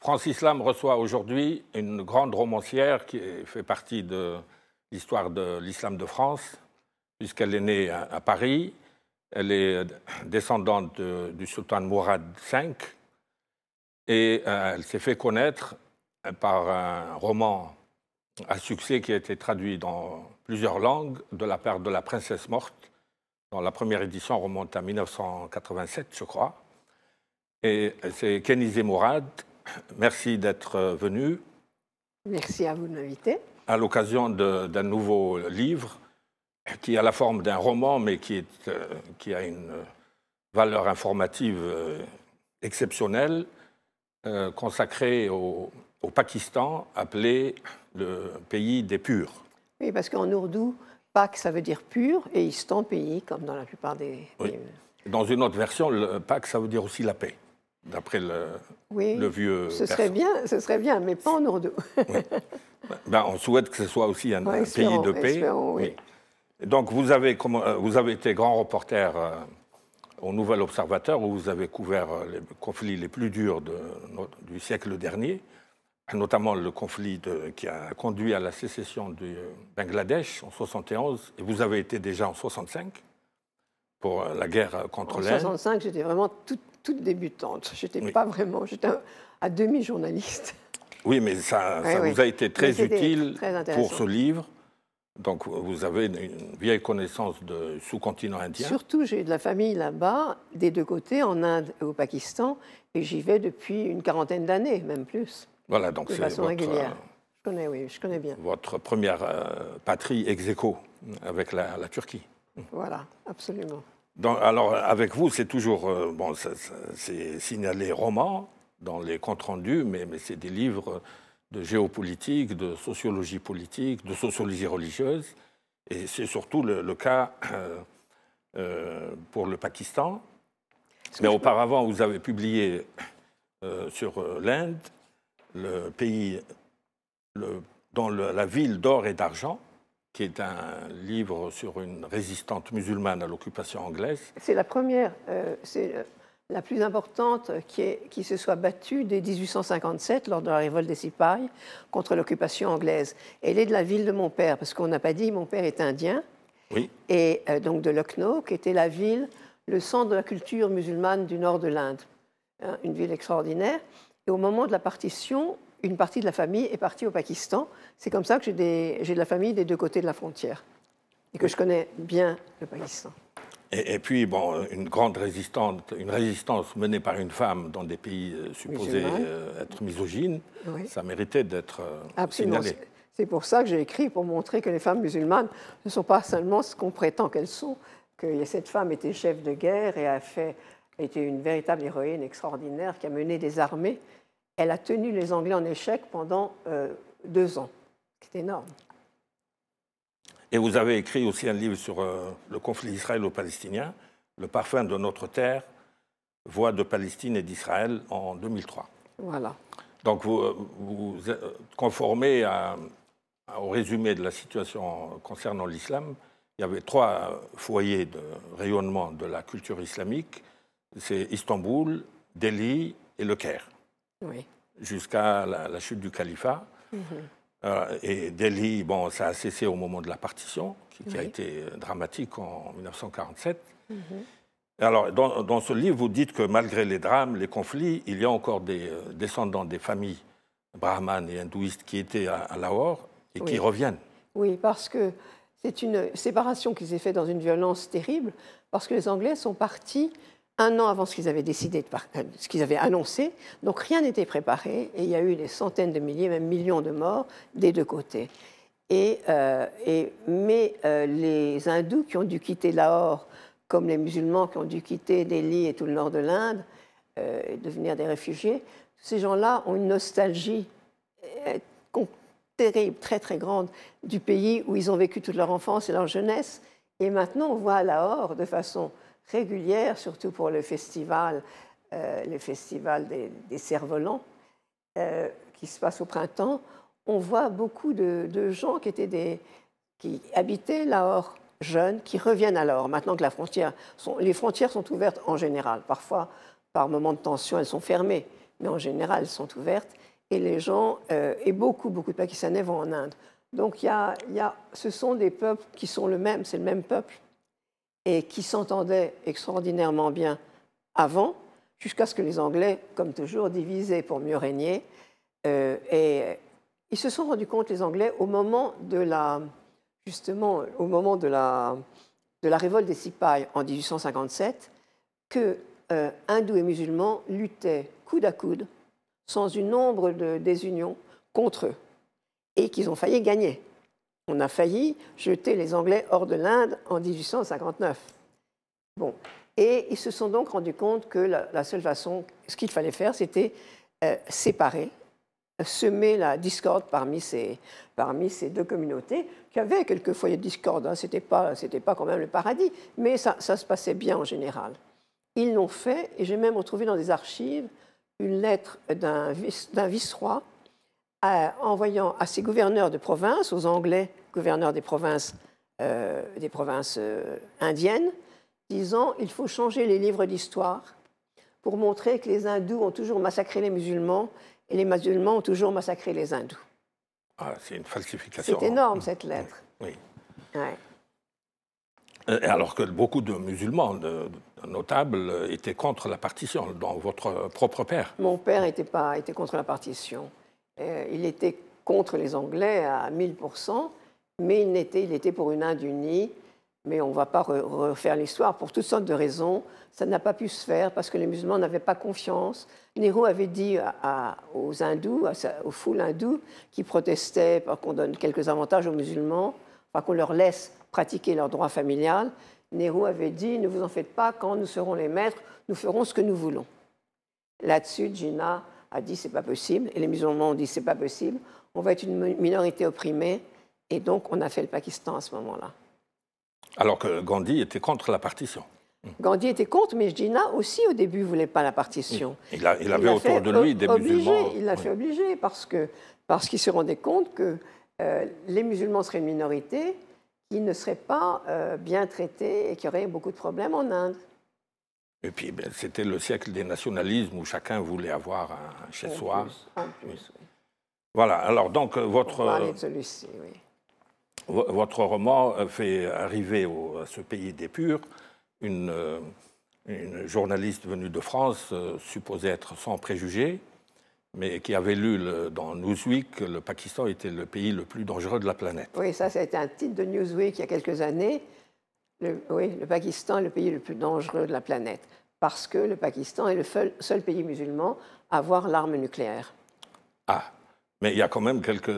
Francis Lam reçoit aujourd'hui une grande romancière qui fait partie de l'histoire de l'islam de France, puisqu'elle est née à Paris. Elle est descendante du sultan Mourad V et elle s'est fait connaître par un roman à succès qui a été traduit dans plusieurs langues de la part de La Princesse morte. Dans la première édition, remonte à 1987, je crois. Et c'est Kenizé Mourad. Merci d'être venu. Merci à vous de m'inviter. À l'occasion d'un nouveau livre qui a la forme d'un roman, mais qui a une valeur informative exceptionnelle, consacré au Pakistan, appelé le pays des purs. Oui, parce qu'en ourdou, Pak, ça veut dire pur, et Istan, pays, comme dans la plupart des... Oui. Dans une autre version, le Pak, ça veut dire aussi la paix, d'après le vieux... Ce serait bien, mais pas en ourdou. Oui. Ben, on souhaite que ce soit aussi un pays de paix. Oui. Donc, vous avez été grand reporter au Nouvel Observateur, où vous avez couvert les conflits les plus durs du siècle dernier, notamment le conflit qui a conduit à la sécession du Bangladesh en 1971, et vous avez été déjà en 1965 pour la guerre contre l'Inde. En 1965, j'étais vraiment toute débutante. J'étais pas vraiment, j'étais à demi-journaliste. Oui, mais ça vous a été très utile pour ce livre. Donc, vous avez une vieille connaissance du sous-continent indien. Surtout, j'ai de la famille là-bas, des deux côtés, en Inde et au Pakistan, et j'y vais depuis une quarantaine d'années, même plus. Voilà, donc de façon régulière. Je connais bien. Votre première patrie ex aequo avec la Turquie. Voilà, absolument. Alors, avec vous, c'est toujours c'est signalé roman dans les comptes rendus, mais c'est des livres de géopolitique, de sociologie politique, de sociologie religieuse. Et c'est surtout le cas pour le Pakistan. Mais auparavant, vous avez publié sur l'Inde, le pays dans la ville d'or et d'argent, qui est un livre sur une résistante musulmane à l'occupation anglaise. C'est la première, c'est la plus importante qui se soit battue dès 1857, lors de la révolte des Sipahs, contre l'occupation anglaise. Elle est de la ville de mon père, parce qu'on n'a pas dit, mon père est indien, oui. Et donc de Lucknow, qui était la ville, le centre de la culture musulmane du nord de l'Inde. Une ville extraordinaire. Et au moment de la partition, une partie de la famille est partie au Pakistan. C'est comme ça que j'ai de la famille des deux côtés de la frontière, et que je connais bien le Pakistan. Et puis, une résistance menée par une femme dans des pays supposés être misogynes, oui. Ça méritait d'être signalé. C'est pour ça que j'ai écrit, pour montrer que les femmes musulmanes ne sont pas seulement ce qu'on prétend qu'elles sont, que cette femme était chef de guerre et a été une véritable héroïne extraordinaire qui a mené des armées. Elle a tenu les Anglais en échec pendant 2 ans. C'est énorme. Et vous avez écrit aussi un livre sur le conflit israélo-palestinien, Le parfum de notre terre, voix de Palestine et d'Israël, en 2003. Voilà. Donc vous conformez au résumé de la situation concernant l'islam. Il y avait 3 foyers de rayonnement de la culture islamique. C'est Istanbul, Delhi et le Caire. Oui. Jusqu'à la chute du califat. Et Delhi, ça a cessé au moment de la partition, qui a été dramatique en 1947. Alors, dans ce livre, vous dites que malgré les drames, les conflits, il y a encore des descendants des familles brahmanes et hindouistes qui étaient à Lahore et qui reviennent. Oui, parce que c'est une séparation qui s'est faite dans une violence terrible, parce que les Anglais sont partis 1 an avant ce qu'ils avaient décidé, ce qu'ils avaient annoncé. Donc rien n'était préparé et il y a eu des centaines de milliers, même millions de morts des deux côtés. Mais les hindous qui ont dû quitter Lahore, comme les musulmans qui ont dû quitter Delhi et tout le nord de l'Inde, et devenir des réfugiés, ces gens-là ont une nostalgie terrible, très très grande du pays où ils ont vécu toute leur enfance et leur jeunesse. Et maintenant, on voit à Lahore de façon régulière, surtout pour le festival des cerfs-volants qui se passe au printemps, on voit beaucoup de gens qui habitaient Lahore, jeunes, qui reviennent à Lahore. Maintenant que les frontières sont ouvertes en général. Parfois, par moment de tension, elles sont fermées. mais en général, elles sont ouvertes. Et les gens, et beaucoup de Pakistanais vont en Inde. Donc, ce sont des peuples qui sont c'est le même peuple, et qui s'entendaient extraordinairement bien avant, jusqu'à ce que les Anglais, comme toujours, divisaient pour mieux régner. Et ils se sont rendus compte, les Anglais, au moment de la révolte des Sipahs en 1857, que hindous et musulmans luttaient coude à coude, sans une ombre de désunion, contre eux, et qu'ils ont failli gagner. On a failli jeter les Anglais hors de l'Inde en 1859. Bon. Et ils se sont donc rendus compte que la seule façon, ce qu'il fallait faire, c'était séparer, semer la discorde parmi ces deux communautés, qui avaient quelques foyers de discorde, hein, c'était pas quand même le paradis, mais ça se passait bien en général. Ils l'ont fait, et j'ai même retrouvé dans des archives une lettre d'un vice-roi envoyant à ses gouverneurs de province, aux Anglais gouverneurs des provinces indiennes, disant il faut changer les livres d'histoire pour montrer que les hindous ont toujours massacré les musulmans et les musulmans ont toujours massacré les hindous. Ah, c'est une falsification. C'est énorme, cette lettre. Oui. Ouais. Alors que beaucoup de musulmans, de notables, étaient contre la partition, dont votre propre père. Mon père était contre la partition. Il était contre les Anglais à 1000%, mais il était pour une Inde unie. Mais on ne va pas refaire l'histoire pour toutes sortes de raisons. Ça n'a pas pu se faire parce que les musulmans n'avaient pas confiance. Nehru avait dit aux hindous, aux foules hindoues qui protestaient pour qu'on donne quelques avantages aux musulmans, qu'on leur laisse pratiquer leur droit familial. Nehru avait dit, ne vous en faites pas, quand nous serons les maîtres, nous ferons ce que nous voulons. Là-dessus, Jinnah a dit, c'est pas possible, et les musulmans ont dit, c'est pas possible, on va être une minorité opprimée, et donc on a fait le Pakistan à ce moment-là. Alors que Gandhi était contre la partition. Gandhi était contre, mais Jinnah aussi, au début, ne voulait pas la partition. Il avait autour de lui des musulmans. Il l'a fait obliger, parce qu'il se rendait compte que les musulmans seraient une minorité, qui ne seraient pas bien traités et qui auraient beaucoup de problèmes en Inde. Et puis, c'était le siècle des nationalismes où chacun voulait avoir un chez-soi. En plus, oui. Voilà, alors donc votre... On va parler de celui-ci, oui. Votre roman fait arriver à ce pays des purs une journaliste venue de France, supposée être sans préjugés, mais qui avait lu dans Newsweek que le Pakistan était le pays le plus dangereux de la planète. Oui, ça a été un titre de Newsweek il y a quelques années. Le Pakistan est le pays le plus dangereux de la planète, parce que le Pakistan est le seul pays musulman à avoir l'arme nucléaire. Ah, mais il y a quand même quelques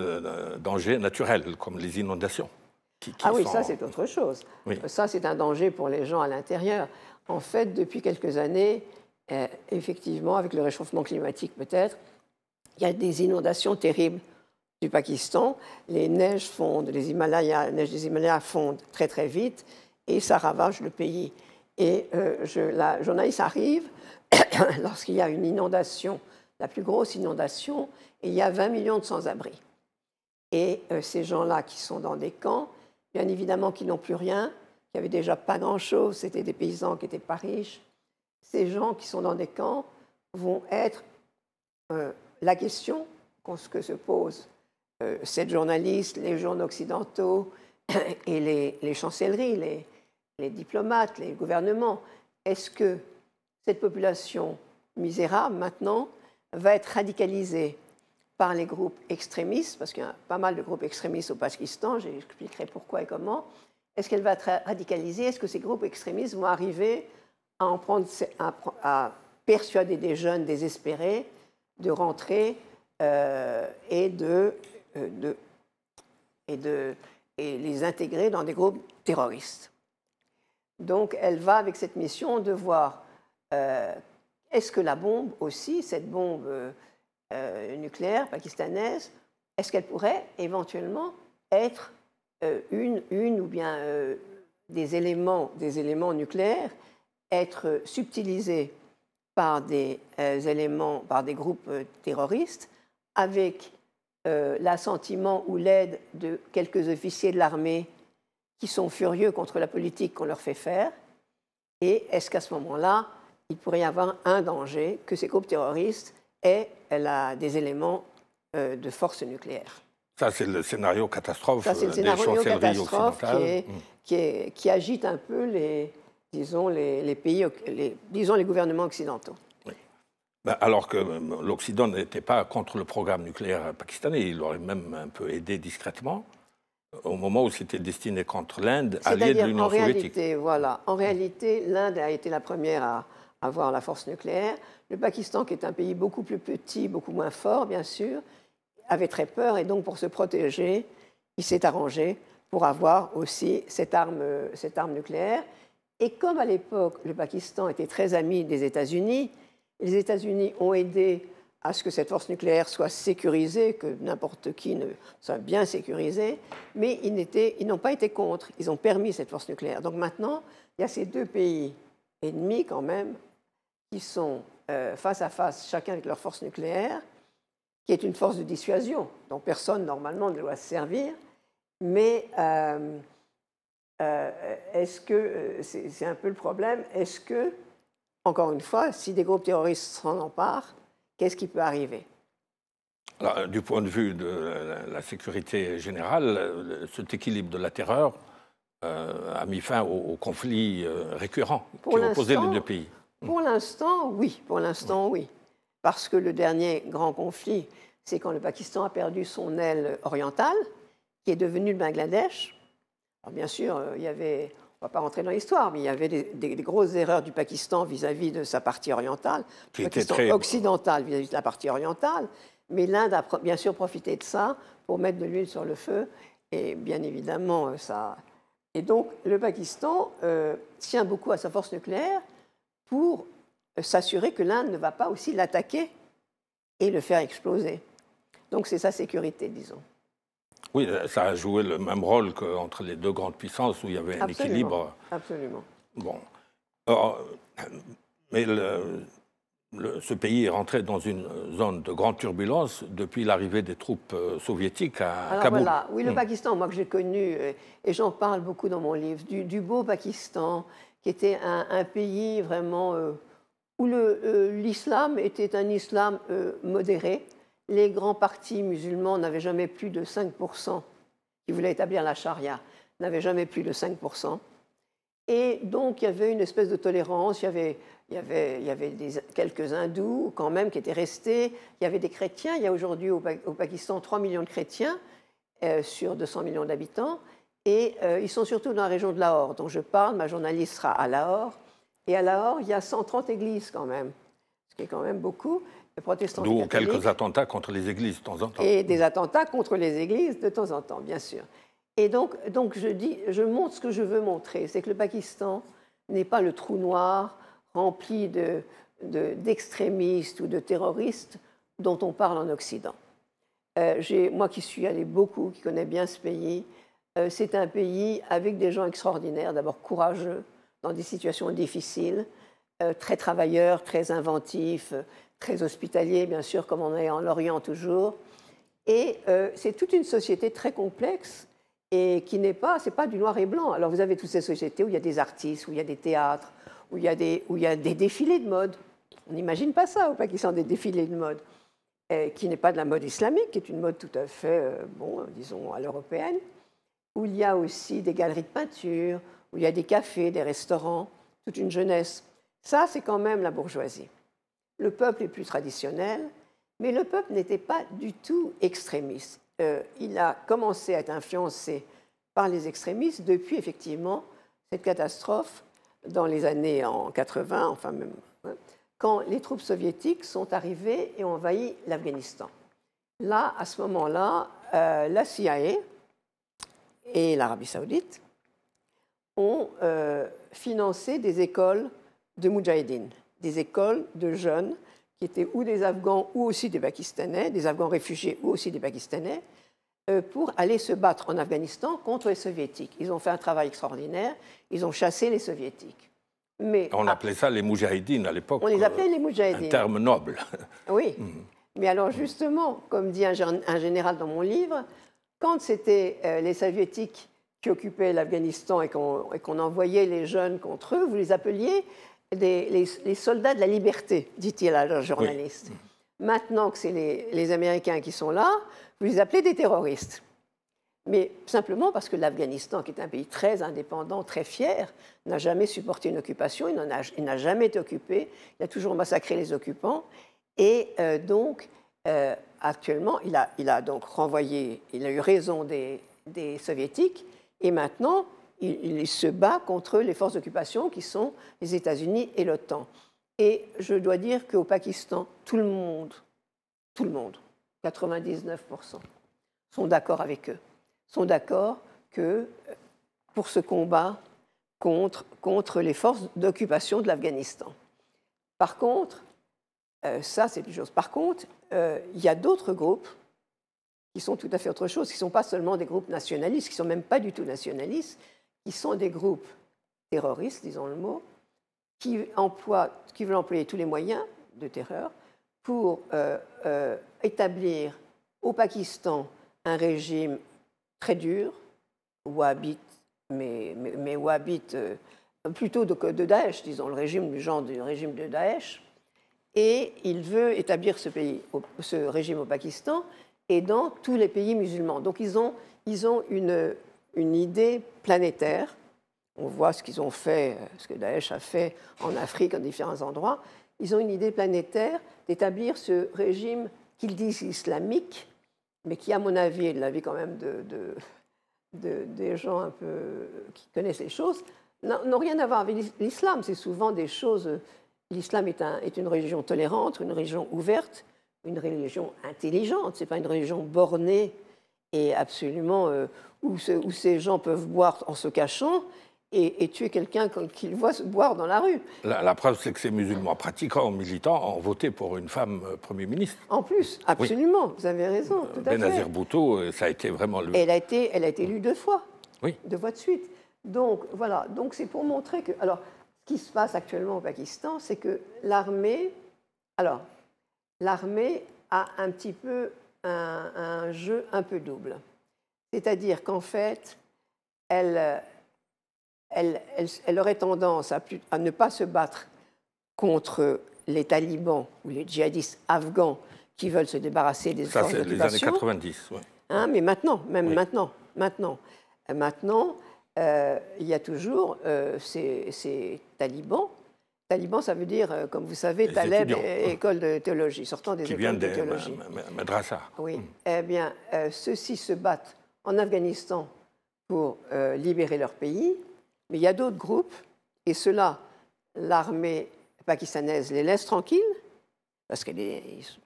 dangers naturels, comme les inondations. Oui, ça c'est autre chose. Oui. Ça c'est un danger pour les gens à l'intérieur. En fait, depuis quelques années, effectivement, avec le réchauffement climatique peut-être, il y a des inondations terribles du Pakistan. Les neiges fondent, les neiges des Himalayas fondent très très vite et ça ravage le pays. Et la journaliste arrive lorsqu'il y a une inondation, la plus grosse inondation, et il y a 20 millions de sans-abri. Et ces gens-là qui sont dans des camps, bien évidemment qui n'ont plus rien, qui n'avaient déjà pas grand-chose, c'était des paysans qui n'étaient pas riches. Ces gens qui sont dans des camps vont être la question que se pose cette journaliste, les journaux occidentaux et les chancelleries, les diplomates, les gouvernements. Est-ce que cette population misérable, maintenant, va être radicalisée par les groupes extrémistes, parce qu'il y a pas mal de groupes extrémistes au Pakistan, j'expliquerai pourquoi et comment. Est-ce qu'elle va être radicalisée? Est-ce que ces groupes extrémistes vont arriver à persuader des jeunes désespérés de rentrer et les intégrer dans des groupes terroristes? Donc, elle va avec cette mission de voir est-ce que la bombe aussi, cette bombe nucléaire pakistanaise, est-ce qu'elle pourrait éventuellement être une ou bien des éléments nucléaires être subtilisés par des groupes terroristes avec l'assentiment ou l'aide de quelques officiers de l'armée qui sont furieux contre la politique qu'on leur fait faire? Et est-ce qu'à ce moment-là, il pourrait y avoir un danger que ces groupes terroristes elle a des éléments de force nucléaire. Ça, c'est le scénario catastrophe Ça, c'est le des scénario chancelleries catastrophe occidentales. qui agite un peu les pays, disons les gouvernements occidentaux. Oui. Ben, alors que l'Occident n'était pas contre le programme nucléaire pakistanais, il aurait même un peu aidé discrètement au moment où c'était destiné contre l'Inde, alliée de l'Union soviétique. En réalité, l'Inde a été la première à avoir la force nucléaire. Le Pakistan, qui est un pays beaucoup plus petit, beaucoup moins fort, bien sûr, avait très peur, et donc pour se protéger, il s'est arrangé pour avoir aussi cette arme nucléaire. Et comme à l'époque, le Pakistan était très ami des États-Unis, les États-Unis ont aidé à ce que cette force nucléaire soit sécurisée, que n'importe qui ne soit bien sécurisé, mais ils n'ont pas été contre, ils ont permis cette force nucléaire. Donc maintenant, il y a ces deux pays ennemis quand même, qui sont face à face, chacun avec leur force nucléaire, qui est une force de dissuasion, dont personne normalement ne doit se servir, mais est-ce que, c'est un peu le problème, est-ce que, encore une fois, si des groupes terroristes s'en emparent, qu'est-ce qui peut arriver? Alors, du point de vue de la sécurité générale, cet équilibre de la terreur a mis fin au conflit récurrent qui opposait les deux pays. Pour l'instant, oui. Oui. Parce que le dernier grand conflit, c'est quand le Pakistan a perdu son aile orientale, qui est devenue le Bangladesh. Alors bien sûr, il y avait, on ne va pas rentrer dans l'histoire, mais il y avait des grosses erreurs du Pakistan vis-à-vis de sa partie orientale, Qui le Pakistan occidental vis-à-vis de la partie orientale. Mais l'Inde a bien sûr profité de ça pour mettre de l'huile sur le feu, et bien évidemment, ça... Et donc, le Pakistan tient beaucoup à sa force nucléaire pour s'assurer que l'Inde ne va pas aussi l'attaquer et le faire exploser. Donc, c'est sa sécurité, disons. Oui, ça a joué le même rôle qu'entre les deux grandes puissances où il y avait un équilibre. Absolument. Bon. Alors, mais ce pays est rentré dans une zone de grande turbulence depuis l'arrivée des troupes soviétiques à Kaboul. Voilà. Oui, le Pakistan, moi que j'ai connu, et j'en parle beaucoup dans mon livre, du beau Pakistan, qui était un pays vraiment où l'islam était un islam modéré. Les grands partis musulmans n'avaient jamais plus de 5%, qui voulaient établir la charia, n'avaient jamais plus de 5%. Et donc, il y avait une espèce de tolérance, il y avait quelques hindous quand même qui étaient restés, il y avait des chrétiens, il y a aujourd'hui au Pakistan 3 millions de chrétiens sur 200 millions d'habitants, et ils sont surtout dans la région de Lahore, dont je parle, ma journaliste sera à Lahore, et à Lahore, il y a 130 églises quand même, ce qui est quand même beaucoup. D'où quelques attentats contre les églises de temps en temps. Et des attentats contre les églises de temps en temps, bien sûr. Et donc je montre ce que je veux montrer, c'est que le Pakistan n'est pas le trou noir rempli d'extrémistes ou de terroristes dont on parle en Occident. Moi qui suis allé beaucoup, qui connais bien ce pays, c'est un pays avec des gens extraordinaires, d'abord courageux dans des situations difficiles, très travailleurs, très inventifs, très hospitaliers, bien sûr, comme on est en Orient toujours. Et c'est toute une société très complexe et qui n'est pas, c'est pas du noir et blanc. Alors vous avez toutes ces sociétés où il y a des artistes, où il y a des théâtres, où il y a des défilés de mode. On n'imagine pas ça au Pakistan, des défilés de mode, qui n'est pas de la mode islamique, qui est une mode tout à fait, disons, à l'européenne, où il y a aussi des galeries de peinture, où il y a des cafés, des restaurants, toute une jeunesse. Ça, c'est quand même la bourgeoisie. Le peuple est plus traditionnel, mais le peuple n'était pas du tout extrémiste. Il a commencé à être influencé par les extrémistes depuis, effectivement, cette catastrophe dans les années en 80, enfin même, quand les troupes soviétiques sont arrivées et ont envahi l'Afghanistan. Là, à ce moment-là, la CIA et l'Arabie saoudite ont financé des écoles de moudjahidines, des écoles de jeunes qui étaient ou des Afghans ou aussi des Pakistanais, des Afghans réfugiés ou aussi des Pakistanais, pour aller se battre en Afghanistan contre les Soviétiques. Ils ont fait un travail extraordinaire, ils ont chassé les Soviétiques. Mais on appelait ça les moudjahidines à l'époque. On les appelait les moudjahidines. Un terme noble. Oui. Mais alors justement, comme dit un général dans mon livre, quand c'était les Soviétiques qui occupaient l'Afghanistan et qu'on envoyait les jeunes contre eux, vous les appeliez les soldats de la liberté, dit-il à leur journaliste. Oui. Maintenant que c'est les Américains qui sont là, vous les appelez des terroristes. Mais simplement parce que l'Afghanistan, qui est un pays très indépendant, très fier, n'a jamais supporté une occupation, il n'a jamais été occupé, il a toujours massacré les occupants. Et donc, actuellement, il a donc renvoyé, il a eu raison des Soviétiques, et maintenant, il se bat contre les forces d'occupation qui sont les États-Unis et l'OTAN. Et je dois dire qu'au Pakistan, tout le monde, 99%, sont d'accord avec eux, sont d'accord que pour ce combat contre les forces d'occupation de l'Afghanistan. Par contre, ça c'est une chose. Par contre, il y a d'autres groupes qui sont tout à fait autre chose, qui ne sont pas seulement des groupes nationalistes, qui ne sont même pas du tout nationalistes, qui sont des groupes terroristes, disons le mot, qui veulent employer tous les moyens de terreur pour établir au Pakistan un régime très dur, wahhabite, mais wahhabite plutôt de Daesh, disons, le régime du genre du régime de Daesh. Et il veut établir ce régime au Pakistan et dans tous les pays musulmans. Donc ils ont une idée planétaire. On voit ce qu'ils ont fait, ce que Daesh a fait en Afrique, en différents endroits. Ils ont une idée planétaire d'établir ce régime qu'ils disent islamique, mais qui, à mon avis, et de l'avis quand même des gens un peu qui connaissent les choses, n'ont rien à voir avec l'islam. C'est souvent des choses. L'islam est une religion tolérante, une religion ouverte, une religion intelligente. Ce n'est pas une religion bornée et absolument où ces gens peuvent boire en se cachant et tuer quelqu'un qu'ils voient se boire dans la rue. La preuve, c'est que ces musulmans pratiquants, militants, ont voté pour une femme Premier ministre. En plus, absolument, oui. Vous avez raison, tout à fait. Benazir Bhutto, ça a été vraiment le... Elle a été élue 2 fois, oui. 2 fois de suite. Donc, voilà, donc c'est pour montrer que... Alors, ce qui se passe actuellement au Pakistan, c'est que l'armée a un petit peu un jeu un peu double. C'est-à-dire qu'en fait, elle aurait tendance à ne pas se battre contre les talibans ou les djihadistes afghans qui veulent se débarrasser des forces d'occupation. Ça, c'est les années 90, oui. Hein, mais maintenant, oui. Maintenant, il y a toujours ces talibans. Talibans, ça veut dire, comme vous savez, les Taleb, école de théologie, sortant des écoles de théologie. Madrasa. Oui. Eh bien, ceux-ci se battent en Afghanistan pour libérer leur pays, mais il y a d'autres groupes, et ceux-là, l'armée pakistanaise les laisse tranquilles, parce que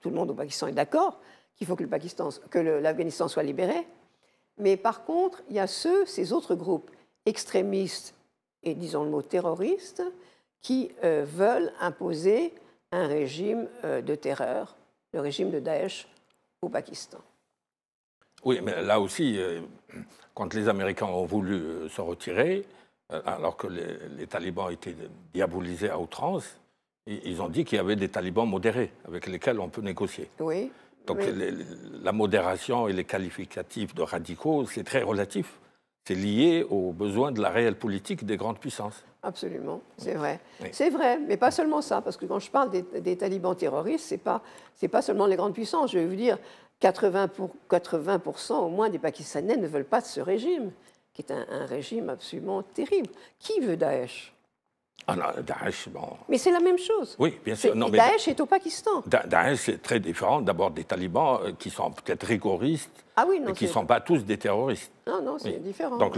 tout le monde au Pakistan est d'accord qu'il faut que l'Afghanistan soit libéré. Mais par contre, il y a ces autres groupes extrémistes et, disons le mot, terroristes, qui veulent imposer un régime de terreur, le régime de Daesh au Pakistan. Oui, mais là aussi, quand les Américains ont voulu se retirer, alors que les talibans étaient diabolisés à outrance, ils ont dit qu'il y avait des talibans modérés avec lesquels on peut négocier. Oui. Donc la modération et les qualificatifs de radicaux, c'est très relatif. C'est lié aux besoins de la réelle politique des grandes puissances. Absolument, c'est vrai. Oui. C'est vrai, mais pas seulement ça, parce que quand je parle des talibans terroristes, c'est pas seulement les grandes puissances. Je vais vous dire, 80% au moins des Pakistanais ne veulent pas de ce régime, qui est un régime absolument terrible. Qui veut Daesh ? Ah non, Daesh, bon... Mais c'est la même chose. Oui, bien sûr. Non, mais Daesh est au Pakistan. Daesh, c'est très différent d'abord des talibans qui sont peut-être rigoristes, mais qui ne sont pas tous des terroristes. Non, c'est différent. Donc,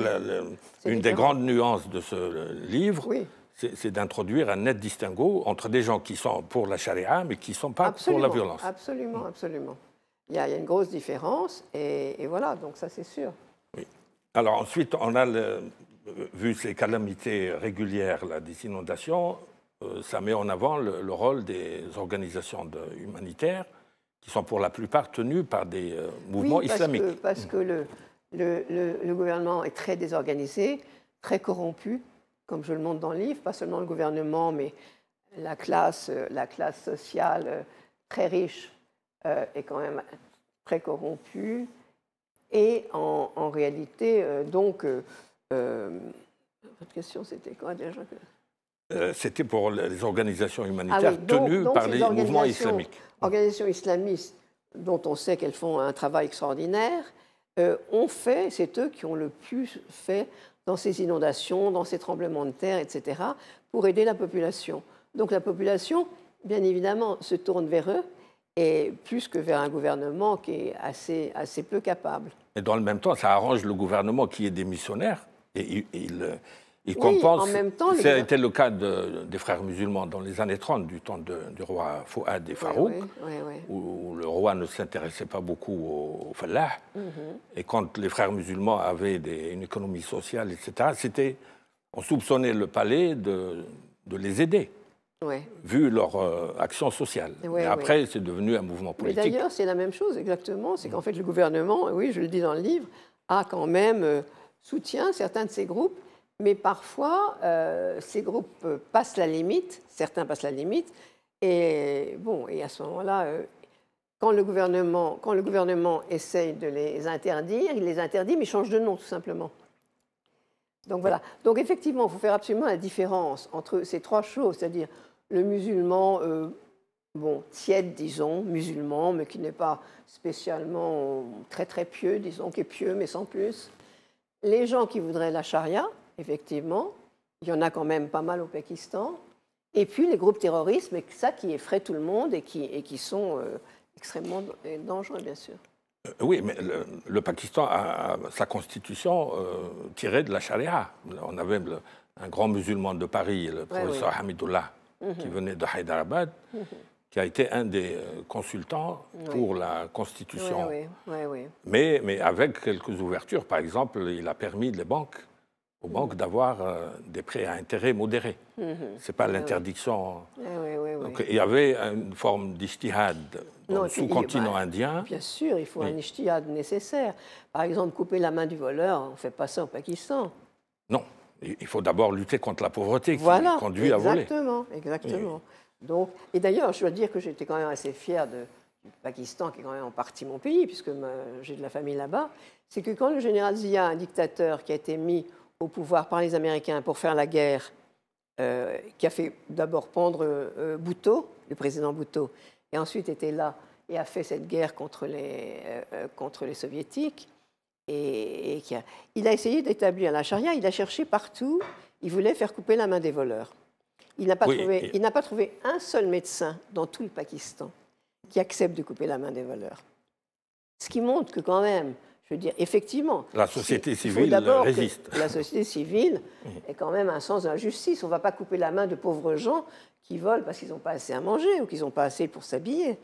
une des grandes nuances de ce livre, c'est d'introduire un net distinguo entre des gens qui sont pour la charia, mais qui ne sont pas pour la violence. Absolument. Il y a une grosse différence, et voilà, donc ça c'est sûr. Oui. Alors ensuite, on a... vu ces calamités régulières, là, des inondations, ça met en avant le rôle des organisations humanitaires qui sont pour la plupart tenues par des mouvements islamiques. Parce que le gouvernement est très désorganisé, très corrompu, comme je le montre dans le livre, pas seulement le gouvernement, mais la classe sociale très riche est quand même très corrompue. Et en réalité, donc... votre question, c'était quoi déjà ? C'était pour les organisations humanitaires tenues donc par les mouvements islamiques. Organisations islamistes dont on sait qu'elles font un travail extraordinaire, c'est eux qui ont le plus fait dans ces inondations, dans ces tremblements de terre, etc., pour aider la population. Donc la population, bien évidemment, se tourne vers eux, et plus que vers un gouvernement qui est assez peu capable. Et dans le même temps, ça arrange le gouvernement qui est démissionnaire, et il Oui, compense. en même temps, Ça a été le cas des frères musulmans dans les années 30, du temps du roi Fouad et Farouk, où le roi ne s'intéressait pas beaucoup aux fallahs. Et quand les frères musulmans avaient une économie sociale, etc., on soupçonnait le palais de les aider, vu leur action sociale. Mais après, c'est devenu un mouvement politique. Mais d'ailleurs, c'est la même chose exactement. C'est qu'en fait, le gouvernement, oui, je le dis dans le livre, a quand même soutient certains de ces groupes. Mais parfois, ces groupes passent la limite, certains passent la limite, et à ce moment-là, quand le gouvernement essaye de les interdire, il les interdit, mais il change de nom, tout simplement. Donc voilà. Donc effectivement, il faut faire absolument la différence entre ces trois choses, c'est-à-dire le musulman, tiède, disons, musulman, mais qui n'est pas spécialement très très pieux, disons, qui est pieux, mais sans plus. Les gens qui voudraient la charia, effectivement, il y en a quand même pas mal au Pakistan. Et puis les groupes terroristes, mais ça qui effraie tout le monde et qui sont extrêmement dangereux, bien sûr. Oui, mais le Pakistan a sa constitution tirée de la charia. On avait un grand musulman de Paris, le professeur Hamidullah, qui venait de Hyderabad, qui a été un des consultants pour la constitution. Mais avec quelques ouvertures. Par exemple, il a permis aux banques d'avoir des prêts à intérêt modérés. Ce n'est pas l'interdiction. Donc, il y avait une forme d'ijtihad dans le sous-continent indien. Bien sûr, il faut un ijtihad nécessaire. Par exemple, couper la main du voleur, on ne fait pas ça au Pakistan. Non, il faut d'abord lutter contre la pauvreté qui conduit à voler. Exactement. Donc, et d'ailleurs, je dois dire que j'étais quand même assez fière du Pakistan, qui est quand même en partie mon pays, puisque j'ai de la famille là-bas. C'est que quand le général Zia, un dictateur qui a été mis au pouvoir par les Américains pour faire la guerre, qui a fait d'abord pendre Bhutto, le président Bhutto, et ensuite était là et a fait cette guerre contre les Soviétiques. Il a essayé d'établir la charia, il a cherché partout, il voulait faire couper la main des voleurs. Il n'a pas trouvé un seul médecin dans tout le Pakistan qui accepte de couper la main des voleurs. Ce qui montre que quand même, je veux dire, effectivement... La société civile résiste. La société civile est quand même un sens de la justice. On ne va pas couper la main de pauvres gens qui volent parce qu'ils n'ont pas assez à manger ou qu'ils n'ont pas assez pour s'habiller.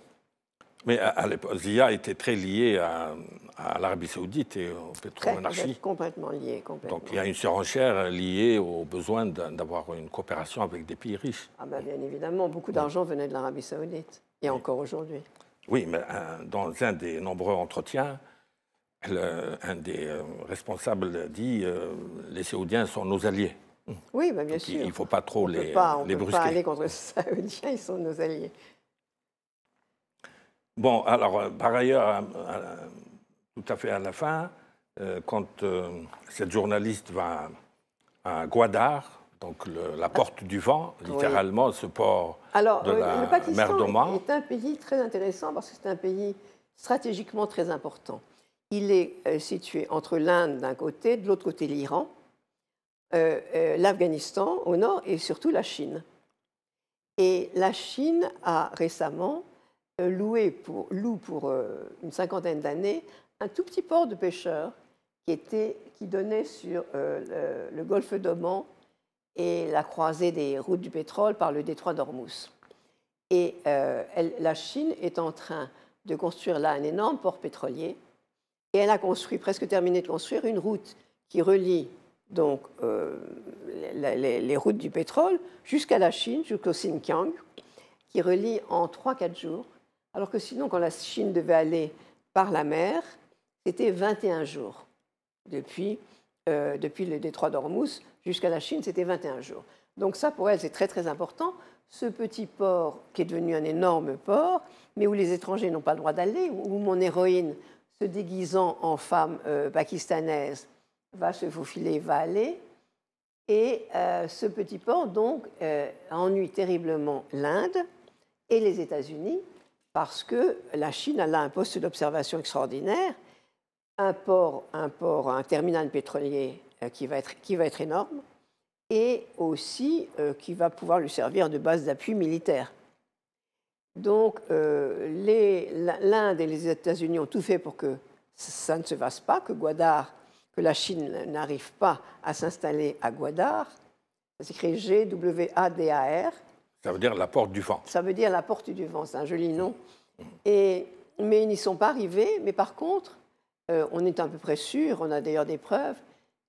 Mais à l'époque, Zia était très lié à l'Arabie saoudite et aux pétromonarchies. Complètement lié. Donc il y a une surenchère liée au besoin d'avoir une coopération avec des pays riches. Ah ben, bien évidemment, beaucoup d'argent venait de l'Arabie saoudite, et encore aujourd'hui. Oui, mais dans un des nombreux entretiens, un des responsables dit les Saoudiens sont nos alliés. Oui, ben bien sûr. Il ne faut pas trop les brusquer. On ne peut pas aller contre les Saoudiens, ils sont nos alliés. Bon, alors, par ailleurs, tout à fait à la fin, quand cette journaliste va à Gwadar, donc la porte du vent, littéralement, ce port de la mer d'Oman. Le Pakistan est un pays très intéressant parce que c'est un pays stratégiquement très important. Il est situé entre l'Inde d'un côté, de l'autre côté l'Iran, l'Afghanistan au nord et surtout la Chine. Et la Chine a récemment loue pour une cinquantaine d'années un tout petit port de pêcheurs qui donnait sur le golfe d'Oman et la croisée des routes du pétrole par le détroit d'Ormuz. Et la Chine est en train de construire là un énorme port pétrolier, et elle a presque terminé de construire une route qui relie donc les routes du pétrole jusqu'à la Chine, jusqu'au Xinjiang, qui relie en 3-4 jours. Alors que sinon, quand la Chine devait aller par la mer, c'était 21 jours. Depuis le détroit d'Ormuz jusqu'à la Chine, c'était 21 jours. Donc ça, pour elle, c'est très, très important. Ce petit port, qui est devenu un énorme port, mais où les étrangers n'ont pas le droit d'aller, où mon héroïne, se déguisant en femme pakistanaise, va se faufiler, va aller. Et ce petit port, donc, ennuie terriblement l'Inde et les États-Unis parce que la Chine a là un poste d'observation extraordinaire, un terminal pétrolier qui va être énorme et aussi qui va pouvoir lui servir de base d'appui militaire. Donc, l'Inde et les États-Unis ont tout fait pour que ça ne se fasse pas, que la Chine n'arrive pas à s'installer à Gwadar. Ça s'écrit G-W-A-D-A-R. Ça veut dire la porte du vent. Ça veut dire la porte du vent, c'est un joli nom. Mais ils n'y sont pas arrivés. Mais par contre, on est à peu près sûr, on a d'ailleurs des preuves,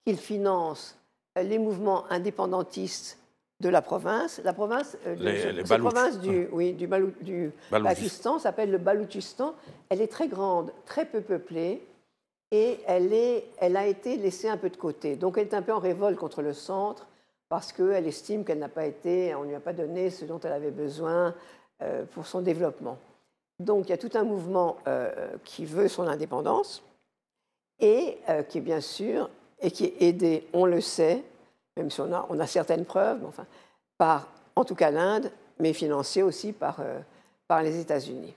qu'ils financent les mouvements indépendantistes de la province. La province, les province du Pakistan s'appelle le Baloutchistan. Elle est très grande, très peu peuplée. Et elle a été laissée un peu de côté. Donc elle est un peu en révolte contre le centre parce qu'elle estime qu'elle n'a pas été, on ne lui a pas donné ce dont elle avait besoin pour son développement. Donc il y a tout un mouvement qui veut son indépendance et qui est bien sûr, et qui est aidé, on le sait, même si on a certaines preuves, mais enfin, par en tout cas l'Inde, mais financé aussi par les États-Unis.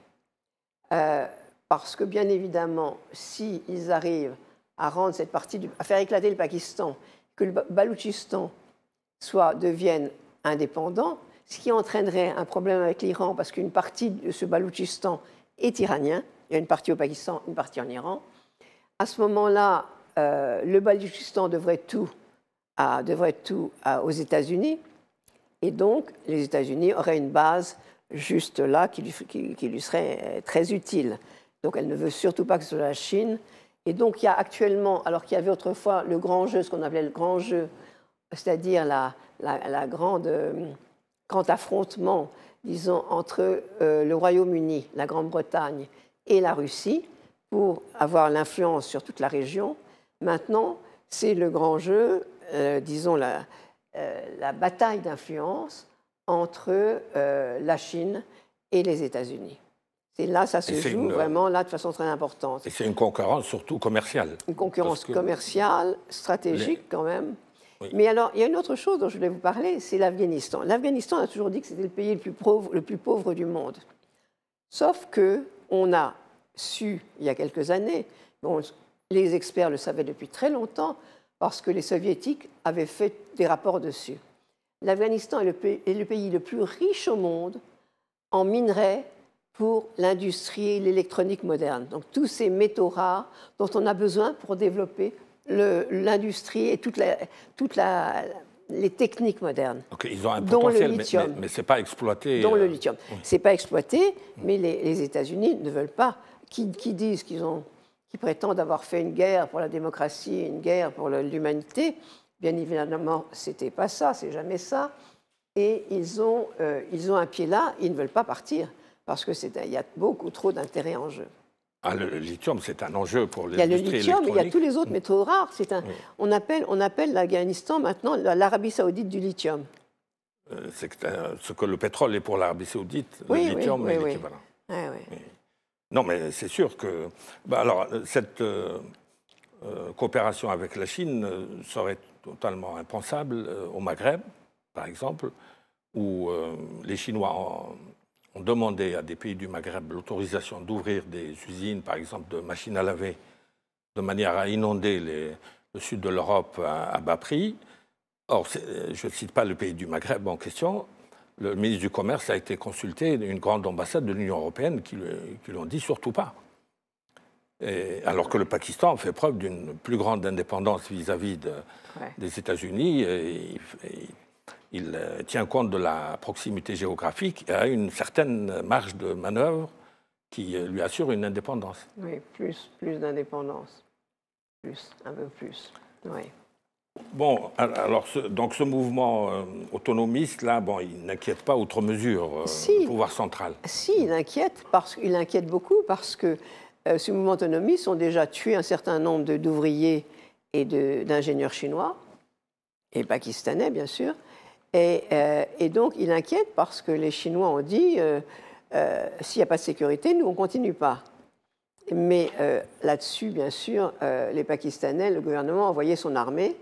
Parce que, bien évidemment, s'ils arrivent à rendre cette partie, à faire éclater le Pakistan, que le Baloutchistan devienne indépendant, ce qui entraînerait un problème avec l'Iran, parce qu'une partie de ce Baloutchistan est iranien, il y a une partie au Pakistan, une partie en Iran. À ce moment-là, le Baloutchistan devrait tout aux États-Unis, et donc les États-Unis auraient une base juste là qui lui serait très utile. Donc elle ne veut surtout pas que ce soit la Chine. Et donc il y a actuellement, alors qu'il y avait autrefois le grand jeu, ce qu'on appelait le grand jeu, c'est-à-dire grand affrontement, disons, entre le Royaume-Uni, la Grande-Bretagne et la Russie pour avoir l'influence sur toute la région. Maintenant, c'est le grand jeu, disons, la bataille d'influence entre la Chine et les États-Unis. Et là, ça se joue vraiment là de façon très importante. Et c'est une concurrence surtout commerciale. Une concurrence commerciale, stratégique quand même. Oui. Mais alors, il y a une autre chose dont je voulais vous parler, c'est l'Afghanistan. L'Afghanistan a toujours dit que c'était le pays le plus pauvre du monde. Sauf qu'on a su, il y a quelques années, les experts le savaient depuis très longtemps, parce que les Soviétiques avaient fait des rapports dessus. L'Afghanistan est le pays le plus riche au monde en minerais pour l'industrie et l'électronique moderne. Donc tous ces métaux rares dont on a besoin pour développer l'industrie et toutes les techniques modernes. Okay, ils ont un potentiel, mais ce n'est pas exploité. Dont le lithium. Ce n'est pas exploité, mais les États-Unis ne veulent pas. Qui disent qui prétendent avoir fait une guerre pour la démocratie, une guerre pour l'humanité. Bien évidemment, ce n'était pas ça, c'est jamais ça. Et ils ont un pied là, ils ne veulent pas partir, parce qu'il y a beaucoup trop d'intérêt en jeu. Ah, le lithium, c'est un enjeu pour les industries électroniques. Il y a le lithium, mais il y a tous les autres métaux rares. On appelle l'Afghanistan maintenant l'Arabie saoudite du lithium. C'est ce que le pétrole est pour l'Arabie saoudite, le lithium est l'équivalent. Oui. Non, mais c'est sûr que... alors, cette coopération avec la Chine serait totalement impensable au Maghreb, par exemple, où les Chinois ont demandé à des pays du Maghreb l'autorisation d'ouvrir des usines, par exemple de machines à laver, de manière à inonder le sud de l'Europe à bas prix. Or, je ne cite pas le pays du Maghreb en question. Le ministre du Commerce a été consulté, une grande ambassade de l'Union européenne qui lui ont dit surtout pas. Alors que le Pakistan fait preuve d'une plus grande indépendance vis-à-vis des États-Unis. Il tient compte de la proximité géographique et a une certaine marge de manœuvre qui lui assure une indépendance. Oui, plus d'indépendance. Un peu plus. Oui. Bon, alors donc ce mouvement autonomiste, là, il n'inquiète pas outre mesure le pouvoir central. Si, il inquiète beaucoup parce que ce mouvement autonomiste ont déjà tué un certain nombre d'ouvriers et d'ingénieurs chinois, et pakistanais, bien sûr. Et donc, il inquiète parce que les Chinois ont dit s'il n'y a pas de sécurité, nous, on ne continue pas. Mais là-dessus, bien sûr, les Pakistanais, le gouvernement a envoyé son armée.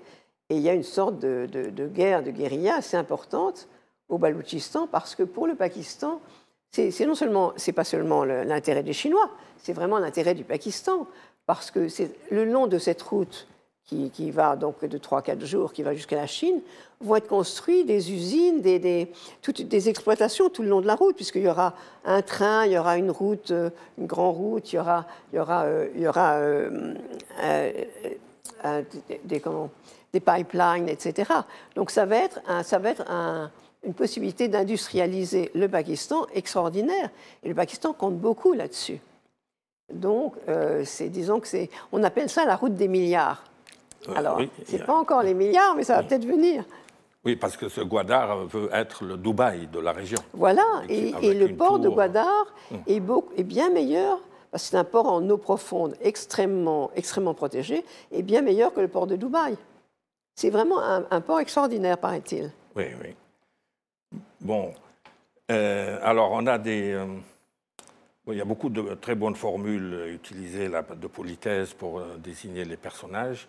Et il y a une sorte de guerre, de guérilla assez importante au Baloutchistan, parce que pour le Pakistan, c'est pas seulement l'intérêt des Chinois, c'est vraiment l'intérêt du Pakistan, parce que c'est le long de cette route qui va donc de 3-4 jours, qui va jusqu'à la Chine, vont être construites des usines, des exploitations tout le long de la route, puisqu'il y aura un train, il y aura une route, une grande route, il y aura des pipelines, etc. Donc ça va être une possibilité d'industrialiser le Pakistan extraordinaire. Et le Pakistan compte beaucoup là-dessus. Donc, disons que on appelle ça la route des milliards. Alors, oui, ce n'est pas encore les milliards, mais ça va peut-être venir. Oui, parce que ce Gwadar veut être le Dubaï de la région. Voilà, et le port de Gwadar est bien meilleur, parce que c'est un port en eau profonde extrêmement protégé, et bien meilleur que le port de Dubaï. C'est vraiment un port extraordinaire, paraît-il. Oui, oui. Bon, alors on a il y a beaucoup de très bonnes formules utilisées là, de politesse pour désigner les personnages.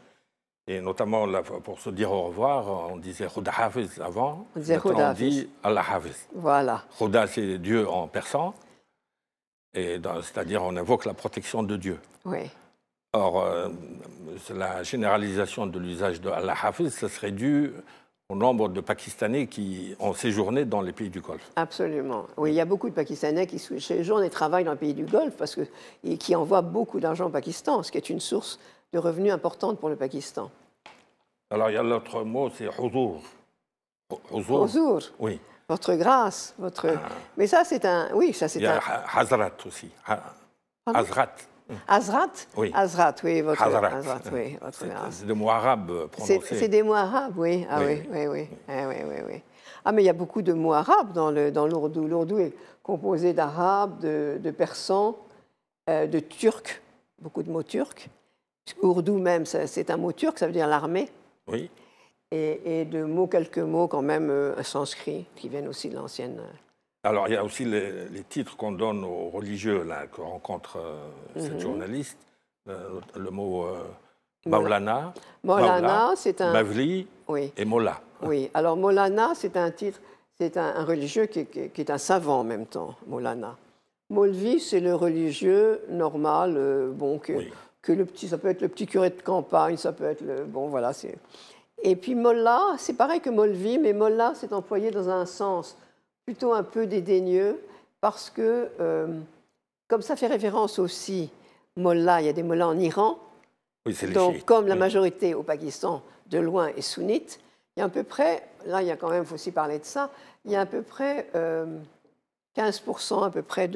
Et notamment, pour se dire au revoir, on disait Khuda Hafiz avant. On disait Khuda Hafiz. On dit Allah Hafiz. Voilà. Khuda, c'est Dieu en persan. C'est-à-dire, on invoque la protection de Dieu. Oui. Or, la généralisation de l'usage de Allah Hafiz, ça serait dû au nombre de Pakistanais qui ont séjourné dans les pays du Golfe. Absolument. Oui, il y a beaucoup de Pakistanais qui séjournent et travaillent dans les pays du Golfe et qui envoient beaucoup d'argent au Pakistan, ce qui est une source de revenus importante pour le Pakistan. Alors, il y a l'autre mot, c'est Huzur. Huzur. Oui. Votre grâce, Mais ça, c'est un... Oui, ça, c'est un... Il y a Hazrat aussi. Hazrat. Hazrat. Oui. Hazrat, oui. Hazrat. Oui, c'est des mots arabes prononcés. C'est des mots arabes, oui. Ah oui. Ah, mais il y a beaucoup de mots arabes dans l'ourdou. L'ourdou est composé d'arabes, de persans, de turcs, beaucoup de mots turcs. Ourdou même, c'est un mot turc, ça veut dire l'armée. Oui. Et quelques mots quand même sanscrits, qui viennent aussi de l'ancienne... Alors, il y a aussi les titres qu'on donne aux religieux, là, que rencontre cette journaliste. Le mot Maulana. Maulana, c'est un... Mavli et Molla. Oui, alors Maulana, c'est un titre, c'est un religieux qui est un savant en même temps, Maulana. Maulvi, c'est le religieux normal, que le petit, ça peut être le petit curé de campagne, ça peut être le... Bon, voilà, c'est... Et puis Mollah, c'est pareil que Maulvi, mais Mollah, c'est employé dans un sens plutôt un peu dédaigneux, parce que, comme ça fait référence aussi, Mollah, il y a des Mollahs en Iran, donc comme la majorité au Pakistan, de loin, est sunnite, il y a à peu près, là il y a quand même, il faut aussi parler de ça, il y a à peu près 15% à peu près